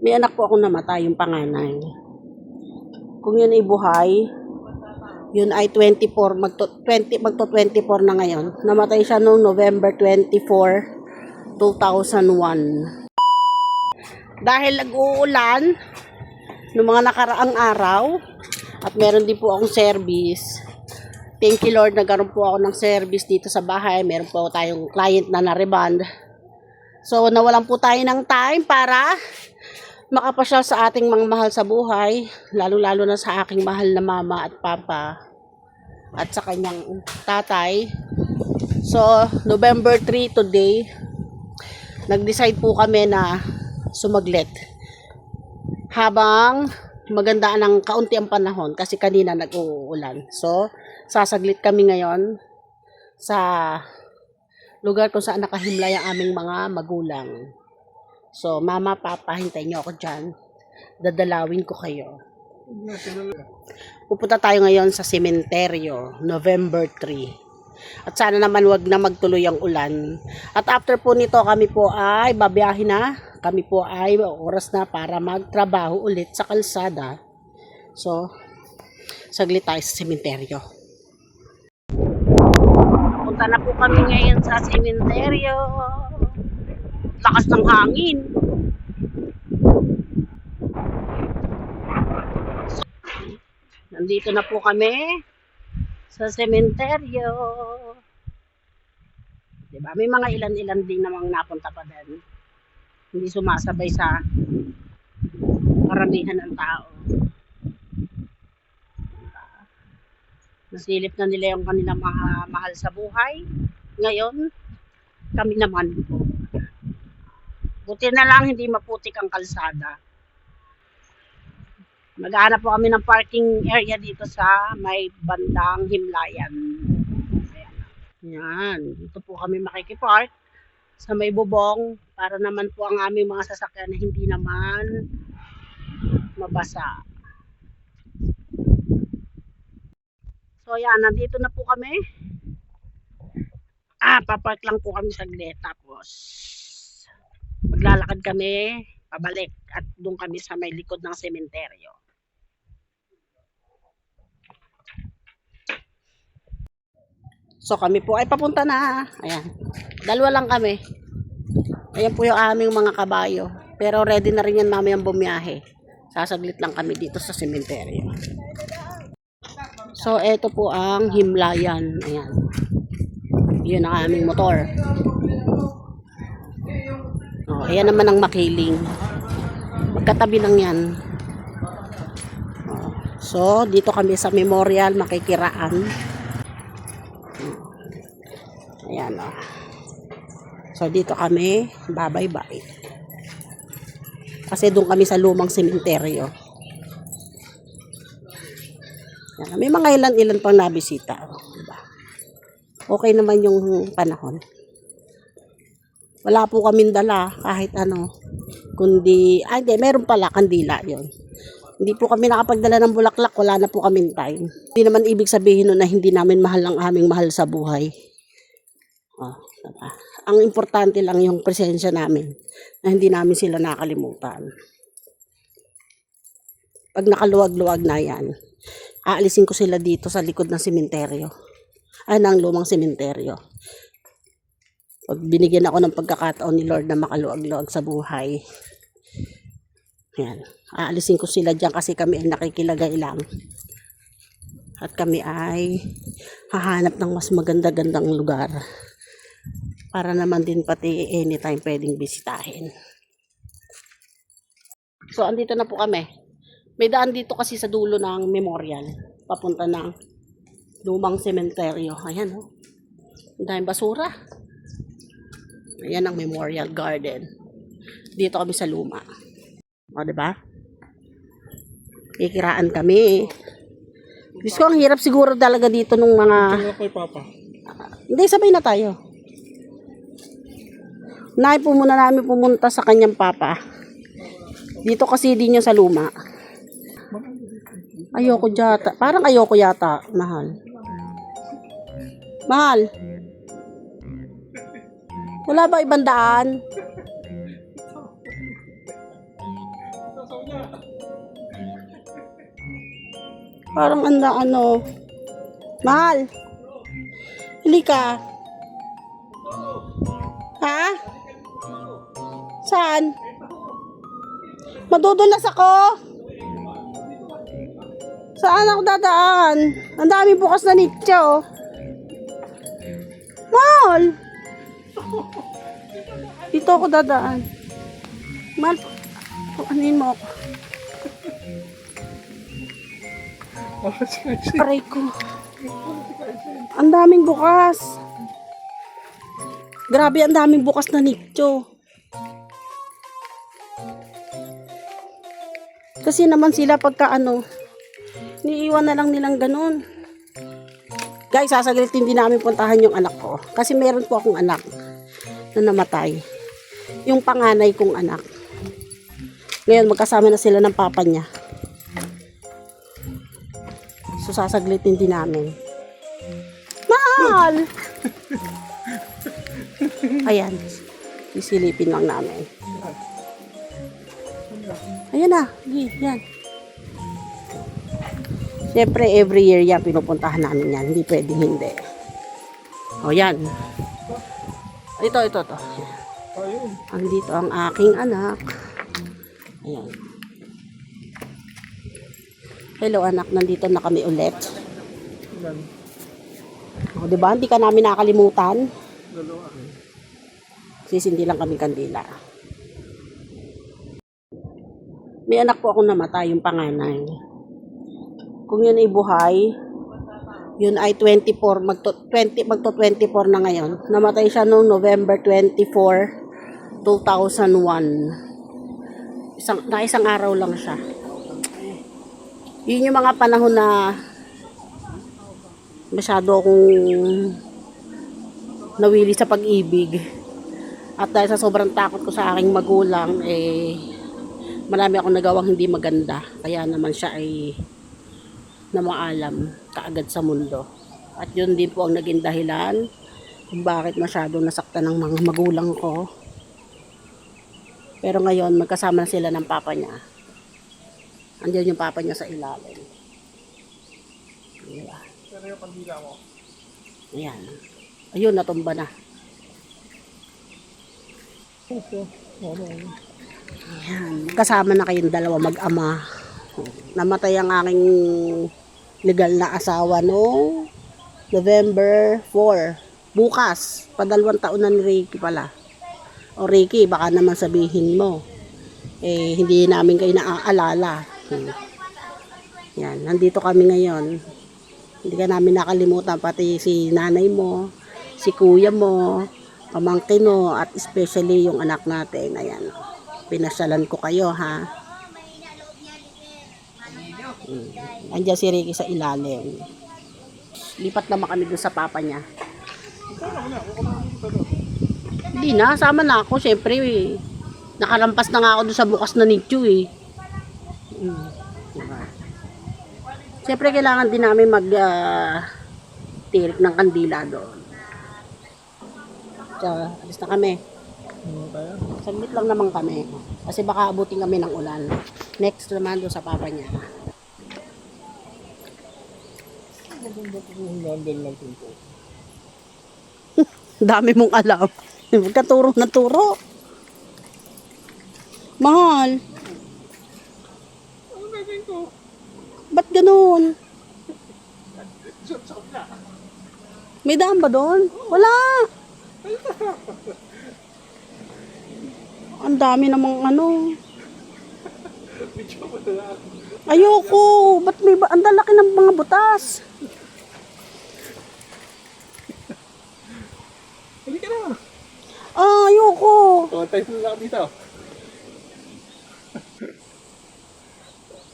May anak po akong namatay, yung panganay. Kung yun ay buhay, yun ay 24, magto 24 na ngayon. Namatay siya noong November 24, 2001. Dahil nag-uulan noong mga nakaraang araw, at meron din po akong service. Thank you Lord, nagkaroon po ako ng service dito sa bahay. Meron po tayong client na na-reband. So, nawalan po tayo ng time para makapasyal sa ating mga mahal sa buhay, lalo-lalo na sa aking mahal na mama at papa at sa kanyang tatay. So, November 3 today, nag-decide po kami na sumaglit habang maganda ng kaunti ang panahon kasi kanina nag-uulan. So, sasaglit kami ngayon sa lugar kung saan nakahimlay ang aming mga magulang. So, mama, papa, hintayin niyo ako dyan. Dadalawin ko kayo. Pupunta tayo ngayon sa sementeryo, November 3. At sana naman wag na magtuloy ang ulan. At after po nito, kami po ay babiyahin na. Kami po ay oras na para magtrabaho ulit sa kalsada. So, saglit tayo sa sementeryo. Punta na po kami ngayon sa sementeryo. Lakas ng hangin. So, nandito na po kami sa sementeryo. Diba? May mga ilan-ilan din namang napunta pa din. Hindi sumasabay sa karamihan ng tao. Nasilip na nila yung kanilang mga mahal sa buhay. Ngayon, kami naman po. Buti na lang hindi maputik ang kalsada. Maghanap po kami ng parking area dito sa may bandang Himlayan. Ayan. Yan. Dito po kami makikipark sa may bubong para naman po ang aming mga sasakyan na hindi naman mabasa. So yan, nandito na po kami. Papark lang po kami saglit. Tapos maglalakad kami pabalik at doon kami sa may likod ng sementeryo. So kami po ay papunta na. Ayan. Dalawa lang kami. Ayan po yung aming mga kabayo. Pero ready na rin yan mamayang bumiyahe. Sasaglit lang kami dito sa sementeryo. So eto po ang Himlayan. Ayan. Yun ang aming motor. Oh, ayan naman ang Makiling. Magkatabi lang yan. Oh, so dito kami sa Memorial makikiraan. Ayan o. So, dito kami, babay-bye. Kasi doon kami sa lumang sementeryo. May mga ilan-ilan pang nabisita. Diba? Okay naman yung panahon. Wala po kaming dala kahit ano. Kundi, hindi, meron pala, kandila yon. Hindi po kami nakapagdala ng bulaklak, wala na po kaming time. Hindi naman ibig sabihin nun na hindi namin mahal ang aming mahal sa buhay. Oh, diba? Ang importante lang yung presensya namin na hindi namin sila nakalimutan. Pag nakaluwag-luwag na yan, aalisin ko sila dito sa likod ng sementeryo. Ng lumang sementeryo. Pag binigyan ako ng pagkakataon ni Lord na makaluwag-luwag sa buhay, yan, aalisin ko sila dyan kasi kami ay nakikilagay lang. At kami ay hahanap ng mas maganda-gandang lugar. Para naman din pati anytime pwedeng bisitahin. So, andito na po kami. May daan dito kasi sa dulo ng Memorial. Papunta ng lumang sementeryo. Ayan, oh. Ang daming basura. Ayan ang Memorial Garden. Dito kami sa luma. O, diba? Kikiraan kami. Gusto ko, ang hirap siguro talaga dito nung mga... Hindi, sabay na tayo. Unahin po muna namin pumunta sa kanyang papa. Dito kasi din yung sa luma. Ayoko yata. Parang ayoko yata, mahal. Mahal. Wala ba ibang daan? Parang ano. Mahal. Hili ka. Ha? Saan? Madudulas ako. Saan ako dadaan? Ang dami bukas na nicho. Mahal. Dito ako dadaan. Mahal. Anin mo ako. Aray ko. Ang daming bukas. Grabe, ang daming bukas na nicho. Kasi naman sila pagka niiwan na lang nilang ganun. Guys, sasaglit hindi namin puntahan yung anak ko. Kasi meron po akong anak na namatay. Yung panganay kong anak. Ngayon, magkasama na sila ng papa niya. So, sasaglitin din namin. Mahal! Ayan. Isilipin lang namin. Ayan na. Yan. Siyempre, every year yan, pinupuntahan namin yan. Hindi pwedeng hindi. O, yan. Ito. Andito ang aking anak. Ayan. Hello anak, nandito na kami ulit. O, diba? Hindi ka namin nakalimutan. Sisindi lang kami kandila. May anak po akong namatay, yung panganay. Kung yun ay buhay, yun ay 24, magto 24 na ngayon. Namatay siya noong November 24, 2001. Isang araw lang siya. Yun yung mga panahon na masyado akong nawili sa pag-ibig. At dahil sa sobrang takot ko sa aking magulang, marami akong nagawang hindi maganda. Kaya naman siya ay namaalam kaagad sa mundo. At yun din po ang naging dahilan kung bakit masyado nasaktan ng mga magulang ko. Pero ngayon, magkasama na sila ng papa niya. Andiyan yung papa niya sa ilalim. Diba? Pero yung kandila mo? Ayan. Ayun, natumba na. Ayan. Kasama na kayong dalawa mag-ama. Namatay ang aking legal na asawa no November 4. Bukas. Pa2 taon na ni Ricky pala. O Ricky, baka naman sabihin mo. Hindi namin kayo naaalala. Yan, nandito kami ngayon. Hindi ka namin nakalimutan, pati si nanay mo, si kuya mo, pamangkin mo, at especially yung anak natin. Ayan, pinasyalan ko kayo, ha. Andiyan si Ricky sa ilalim. Lipat naman kami dun sa papa niya. Hindi na, sama na ako. Siyempre, nakalampas na nga ako dun sa bukas na nicho, Siyempre, kailangan din namin tirik ng kandila doon. So, alis na kami. Saglit lang naman kami. Kasi baka abutin kami ng ulan. Next naman doon sa papa niya. Dami mong alam. Katuro na turo. Mahal. Ba't ganun? May daan ba doon? Wala. Ang dami namang Ayoko. Ba't may ang lalaki ng mga butas? Hindi ka na. Ayoko. Tayo na lang dito.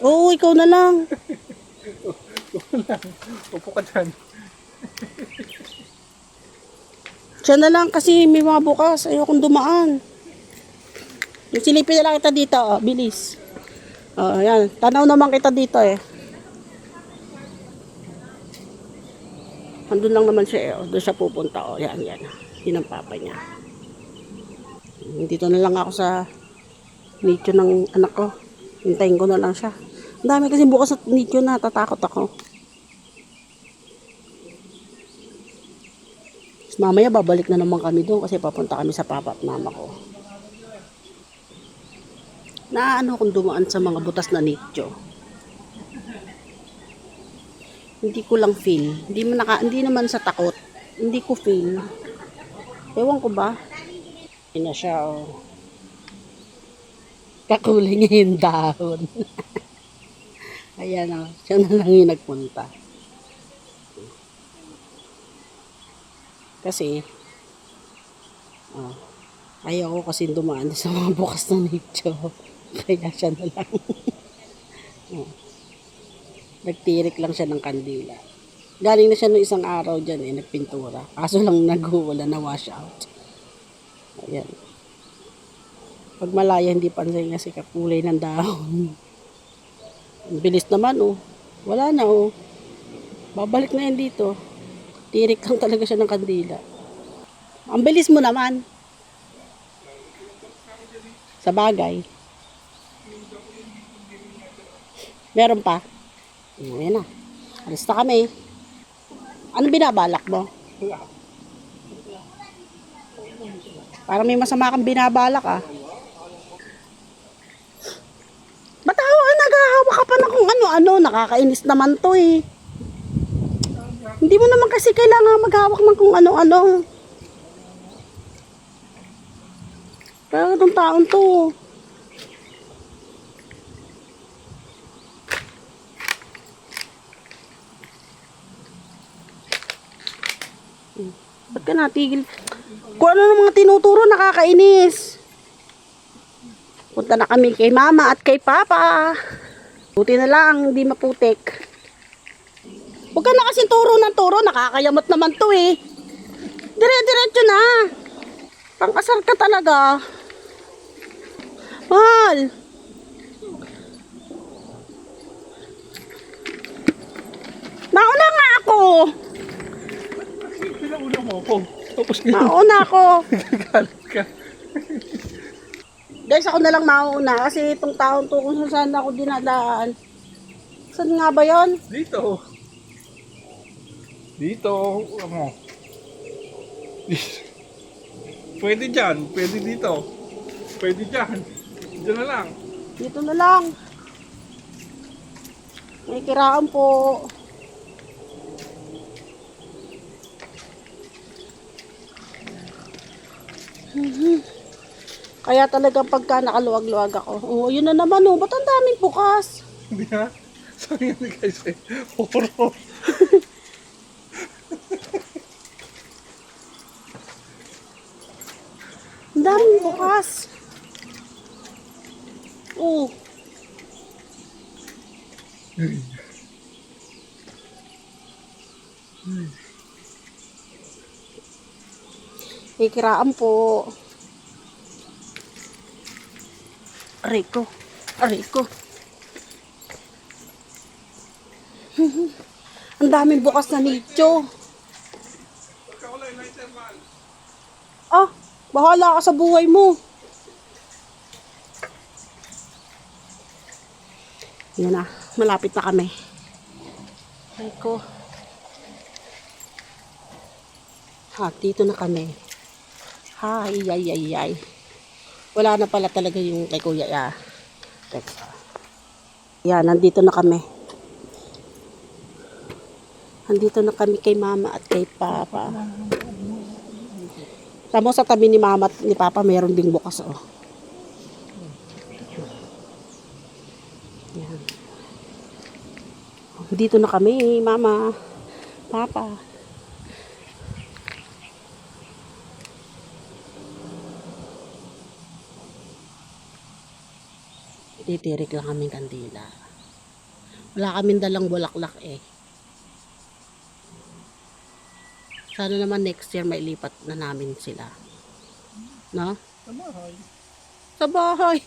Oo, ikaw na lang. Upo ka dyan. Siya na lang kasi may mga bukas. Ayokong dumaan. Silipin na lang kita dito. Bilis. Ayan. Tanaw naman kita dito Andun lang naman siya Doon siya pupunta Yan. Yun ang papa niya. Dito na lang ako sa nicho ng anak ko. Hintayin ko na lang siya. Ang dami kasi bukas at nicho, natatakot ako. Tapos mamaya babalik na naman kami doon kasi papunta kami sa papa at mama ko. Naano akong dumaan sa mga butas na nicho. Hindi ko lang feel. Hindi naman sa takot. Hindi ko feel. Ewan ko ba? Hindi na siya, oh. Kakulay niya yung dahon. Ayan, oh. Siya na lang yung nagpunta. Kasi, oh, ayaw ko kasi dumaan sa mga bukas na nicho. Kaya siya na lang. Oh. Nagtirik lang siya ng kandila. Galing na siya nung isang araw dyan nagpintura. Kaso lang naghuwala na wash out. Ayan. Pag malaya, hindi pansin kasi kakulay ng dahon. Ang bilis naman, oh. Wala na, oh. Babalik na yan dito. Tirik lang talaga siya ng kandila. Ang bilis mo naman. Sa bagay. Meron pa. Ayan na. Alis na kami. Anong binabalak mo? Parang may masama kang binabalak, ah. Ba't naghahawa ka pa na kung ano-ano? Nakakainis naman to, eh. Hindi mo naman kasi kailangan maghawak ng kung ano-ano. Pero itong taon to. Ba't ka natigil? Kung ano ng mga tinuturo, nakakainis. Punta na kami kay mama at kay papa. Buti na lang, hindi maputik. Huwag ka na kasing turo ng turo, nakakayamot naman to, eh. Dire-diretso na. Pangkasar ka talaga. Mahal. Mauna nga ako. Pinauna mo ako. Tapos Mauna ako. nagagalit ka. Guys, ako na lang mauna kasi itong taon to kung saan ako dinadaan. Saan nga ba yon? Dito. Dito. Ano? Pwede dyan. Pwede dito. Pwede dyan. Dyan na lang. Dito na lang. May kiraan po. Kaya talagang pagka nakaluwag-luwag ako. Oh, yun na naman, oh. Ba't ang daming bukas? Hindi na. Sabi nga ni guys eh. Puro. Ang daming bukas. Oh. May kiraan po. Aray ko. Aray ko. Ang daming bukas na nicho. Ah, bahala ka sa buhay mo. Yan na, malapit na kami. Aray ko. Ha, dito na kami. Ay, ay, ay, ay. Wala na pala talaga yung kay Kuya ya. Teka. Yan, nandito na kami. Nandito na kami kay Mama at kay Papa. Tamo sa tabi ni Mama at ni Papa, mayroon ding bukas, oh. Yan. Dito na kami, Mama, Papa. Titirik lang kaming kandila. Wala kaming dalang bulaklak, eh. Sana naman next year may lipat na namin sila. No? Sa bahay. Sa bahay.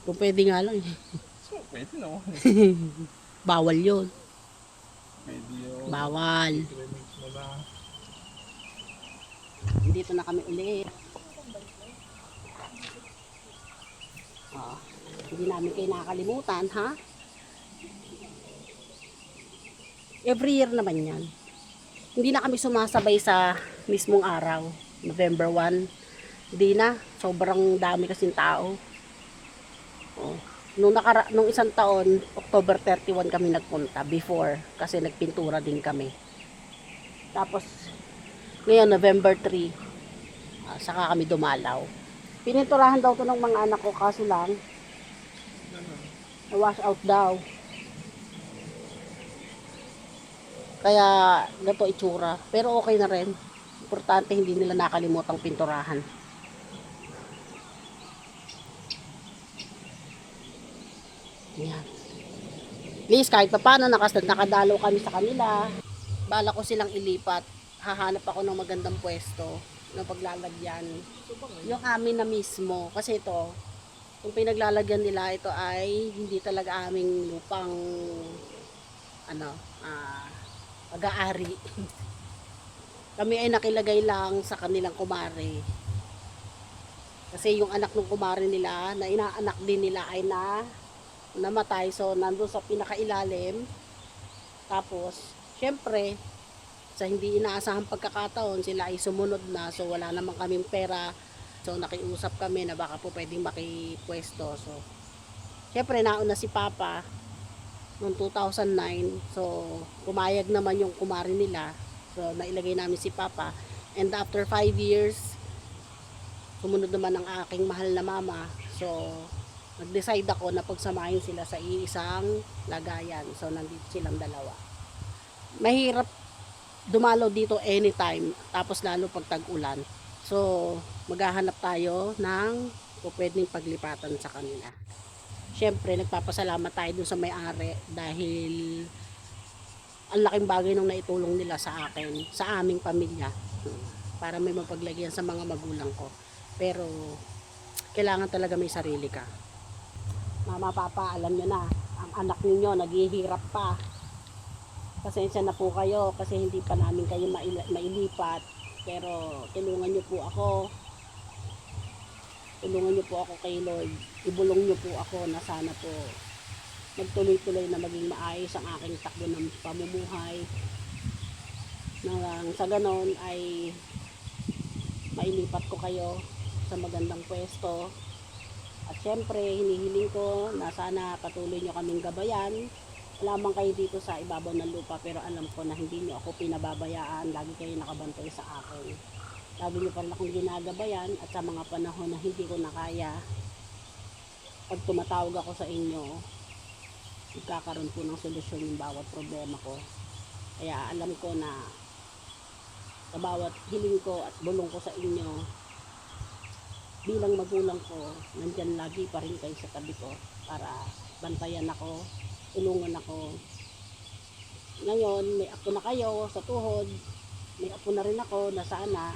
Kung pwede nga lang, eh. So, pwede naman. Bawal yun. Pwede yun. Bawal. Remix mo lang. Dito na kami ulit. Ah. Hindi namin kayo nakakalimutan, ha? Every year naman yan. Hindi na kami sumasabay sa mismong araw. November 1. Hindi na. Sobrang dami kasing tao. Oh. Nung isang taon, October 31 kami nagpunta. Before. Kasi nagpintura din kami. Tapos, ngayon, November 3. Saka kami dumalaw. Pininturahan daw to ng mga anak ko. Kaso lang, na-wash out daw. Kaya, gato itsura. Pero okay na rin. Importante, hindi nila nakalimutang pinturahan. Yan. Please, kahit pa paano, nakadalo kami sa kanila. Bala ko silang ilipat. Hahanap ako ng magandang pwesto ng paglalagyan. Yung amin na mismo. Kasi ito, yung pinaglalagyan nila, ito ay hindi talaga aming lupang pag-aari. Kami ay nakilagay lang sa kanilang kumare. Kasi yung anak ng kumare nila, na inaanak din nila ay namatay. So, nandun sa pinakailalim. Tapos, syempre, sa hindi inaasahang pagkakataon, sila ay sumunod na. So, wala naman kaming pera. So, nakiusap kami na baka po pwedeng makipwesto. So, syempre, nauna si Papa noong 2009. So, pumayag naman yung kumari nila. So, nailagay namin si Papa. And after 5 years, sumunod naman ang aking mahal na mama. So, nag-decide ako na pagsamahin sila sa isang lagayan. So, nandito silang dalawa. Mahirap dumalaw dito anytime. Tapos lalo pag tag-ulan. So, maghahanap tayo ng pwedeng paglipatan sa kanila. Siyempre, nagpapasalamat tayo dun sa may-ari dahil ang laking bagay nung naitulong nila sa akin, sa aming pamilya, para may mapaglagyan sa mga magulang ko. Pero, kailangan talaga may sarili ka. Mama, Papa, alam nyo na, ang anak ninyo naghihirap pa. Pasensya na po kayo kasi hindi pa namin kayo mailipat. Pero, tulungan nyo po ako. Tulungan nyo po ako kay Lord. Ibulong nyo po ako na sana po magtuloy-tuloy na maging maayos ang aking takbo ng pamumuhay. Nang sa ganon ay mailipat ko kayo sa magandang pwesto. At syempre, hinihiling ko na sana patuloy nyo kaming gabayan. Lamang kayo dito sa ibabaw ng lupa, pero alam ko na hindi nyo ako pinababayaan. Lagi kayo nakabantay sa akin. Lagi nyo pa rin akong ginagabayan at sa mga panahon na hindi ko na kaya, pag tumatawag ako sa inyo, magkakaroon po ng solusyon yung bawat problema ko. Kaya alam ko na sa bawat hiling ko at bulong ko sa inyo, bilang magulang ko, nandyan lagi pa rin kayo sa tabi ko para bantayan ako, tulungan ako. Ngayon, may apo na kayo sa tuhod, may apo na rin ako na sana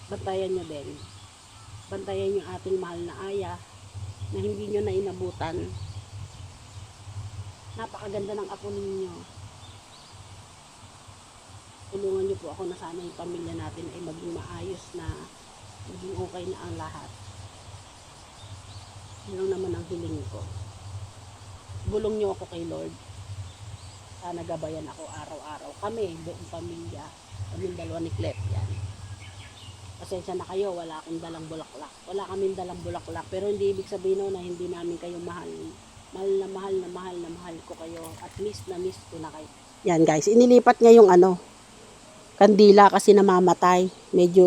bantayan nyo din. Bantayan yung ating mahal na aya na hindi nyo na inabutan. Napakaganda ng apo ninyo. Tulungan nyo po ako na sana yung pamilya natin ay maging maayos na, maging okay na ang lahat. Yun lang naman ang hiling ko. Bulong nyo ako kay Lord. Sana gabayan ako araw-araw. Kami, buong pamilya. Kaming dalawa ni Clef yan. Pasensya na kayo, wala akong dalang bulaklak. Wala kaming dalang bulaklak. Pero hindi ibig sabihin na hindi namin kayo mahal. Mahal na mahal na mahal na mahal ko kayo. At miss na miss ko na kayo. Yan guys, inilipat niya yung kandila kasi namamatay. Medyo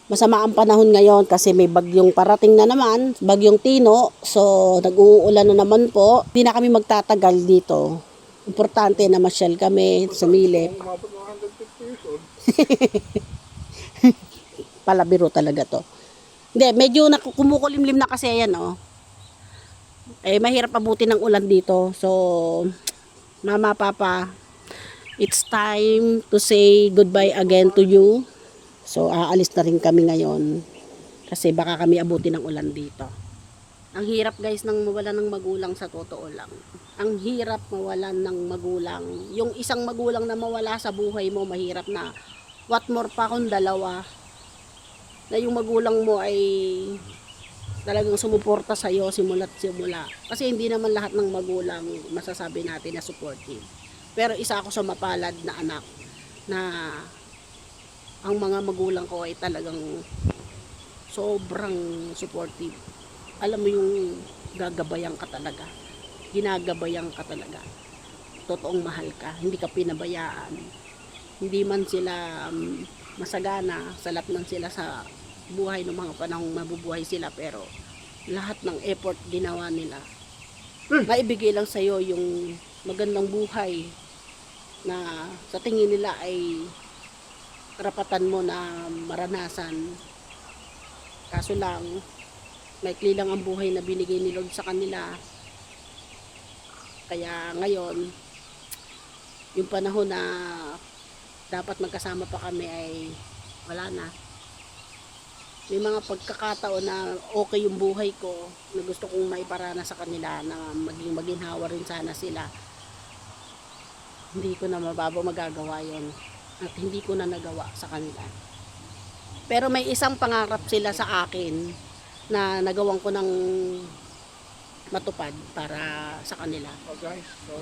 masama ang panahon ngayon kasi may bagyong parating na naman. Bagyong Tino. So, nag-uulan na naman po. Hindi na kami magtatagal dito. Importante na masyal kami, sumilip. Kung umabot ng 150 years old. Palabiro talaga to. Hindi, medyo kumukulimlim na kasi yan, oh. Eh, mahirap abutin ng ulan dito. So, Mama, Papa, it's time to say goodbye again to you. So, aalis na rin kami ngayon. Kasi baka kami abutin ng ulan dito. Ang hirap guys nang mawalan ng magulang sa totoo lang. Ang hirap mawalan ng magulang. Yung isang magulang na mawala sa buhay mo, mahirap na. What more pa kung dalawa. Na yung magulang mo ay talagang sumuporta sa'yo simula't simula. Kasi hindi naman lahat ng magulang masasabi natin na supportive. Pero isa ako sa mapalad na anak na ang mga magulang ko ay talagang sobrang supportive. Alam mo yung gagabayan ka talaga. Ginagabayan ka talaga. Totoong mahal ka. Hindi ka pinabayaan. Hindi man sila masagana, salat man sila sa buhay ng mga panahong mabubuhay sila, pero lahat ng effort ginawa nila. Maibigay lang sa'yo yung magandang buhay na sa tingin nila ay karapatan mo na maranasan. Kaso lang, maikli lang ang buhay na binigay ni Lord sa kanila. Kaya ngayon, yung panahon na dapat magkasama pa kami ay wala na. May mga pagkakataon na okay yung buhay ko na gusto kong maiparana sa kanila na maging maginhawa rin sana sila. Hindi ko na magagawa yon at hindi ko na nagawa sa kanila. Pero may isang pangarap sila sa akin na nagawan ko ng matupad para sa kanila. Oh guys, so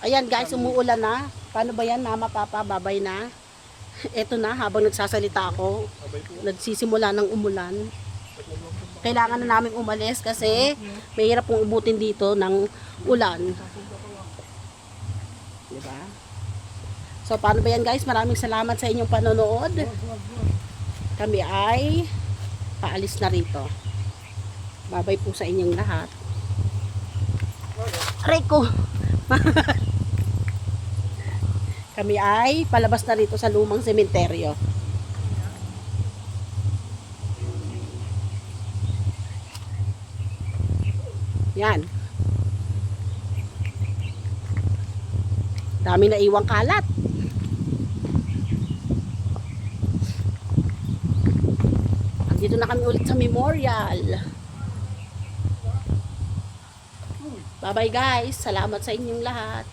Ayan guys, umuulan na. Paano ba yan, mama, papa, babay na? Eto na, habang nagsasalita ako, sabay po. nagsisimula ng umulan. Kailangan na namin umalis kasi mahirap pong ubutin dito ng ulan. Diba? So, paano ba yan guys? Maraming salamat sa inyong panonood. Kami ay paalis na rito. Babay po sa inyong lahat. Rico! Kami ay palabas na rito sa lumang sementeryo. Yan. Dami na iwang kalat. Andito na kami ulit sa memorial. Bye bye guys. Salamat sa inyong lahat.